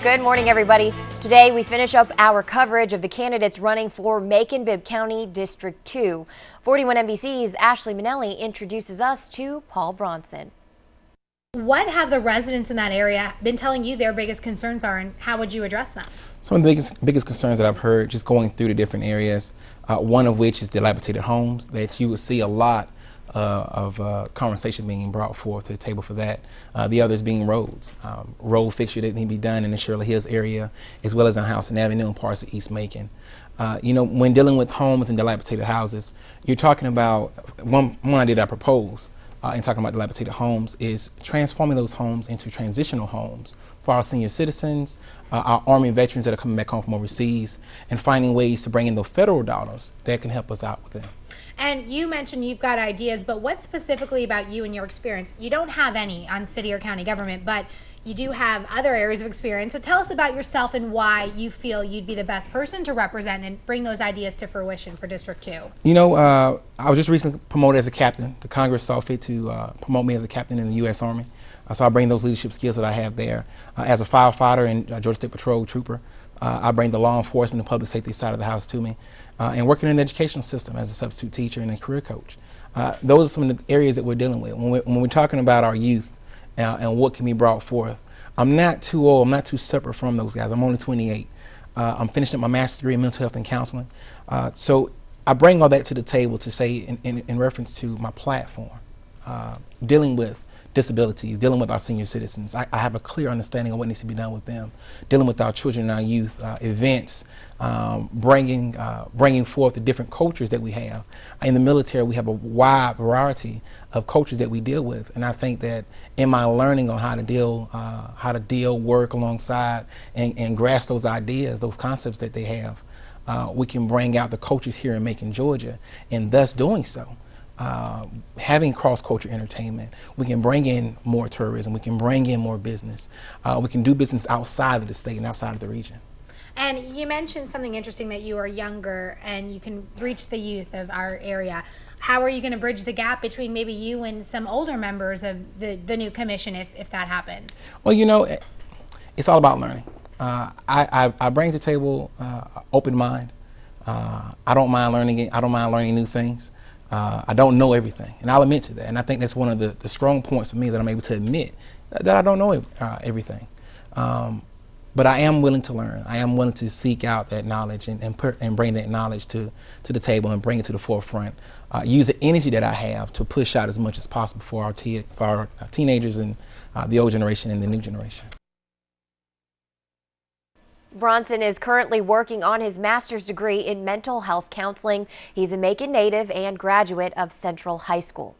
Good morning, everybody. Today we finish up our coverage of the candidates running for Macon-Bibb County District 2. 41 NBC's Ashley Minnelli introduces us to Paul Bronson. What have the residents in that area been telling you their biggest concerns are, and how would you address them? Some of the biggest concerns that I've heard just going through the different areas, one of which is dilapidated homes, that you would see a lot of conversation being brought forth to the table for that. The others being roads, road fixture that need to be done in the Shirley Hills area, as well as on Houston Avenue and parts of East Macon. You know, when dealing with homes and dilapidated houses, you're talking about one idea that I propose in talking about dilapidated homes is transforming those homes into transitional homes for our senior citizens, our Army veterans that are coming back home from overseas, and finding ways to bring in those federal dollars that can help us out with them. And you mentioned you've got ideas, but what specifically about you and your experience? You don't have any on city or county government, but you do have other areas of experience. So tell us about yourself and why you feel you'd be the best person to represent and bring those ideas to fruition for District 2. You know, I was just recently promoted as a captain. The Congress saw fit to promote me as a captain in the U.S. Army. So I bring those leadership skills that I have there. As a firefighter and Georgia State Patrol trooper, I bring the law enforcement and public safety side of the house to me. And working in the educational system as a substitute teacher and a career coach. Those are some of the areas that we're dealing with. When we're talking about our youth and what can be brought forth, I'm not too old, I'm not too separate from those guys. I'm only 28. I'm finishing up my master's degree in mental health and counseling. So I bring all that to the table to say in reference to my platform, dealing with disabilities, dealing with our senior citizens. I have a clear understanding of what needs to be done with them, dealing with our children and our youth, events, bringing forth the different cultures that we have. In the military, we have a wide variety of cultures that we deal with, and I think that in my learning on how to deal, work alongside, and grasp those ideas, those concepts that they have, we can bring out the cultures here in Macon, Georgia, and thus doing so, having cross-culture entertainment, we can bring in more tourism, we can bring in more business, we can do business outside of the state and outside of the region. And you mentioned something interesting, that you are younger and you can reach the youth of our area. How are you going to bridge the gap between maybe you and some older members of the new commission if that happens? Well, you know, it's all about learning. I bring to the table open mind. I don't mind learning. I don't mind learning new things. I don't know everything, and I'll admit to that. And I think that's one of the strong points for me, is that I'm able to admit that I don't know everything. But I am willing to learn. I am willing to seek out that knowledge and bring that knowledge to the table and bring it to the forefront. Use the energy that I have to push out as much as possible for our teenagers and the old generation and the new generation. Bronson is currently working on his master's degree in mental health counseling. He's a Macon native and graduate of Central High School.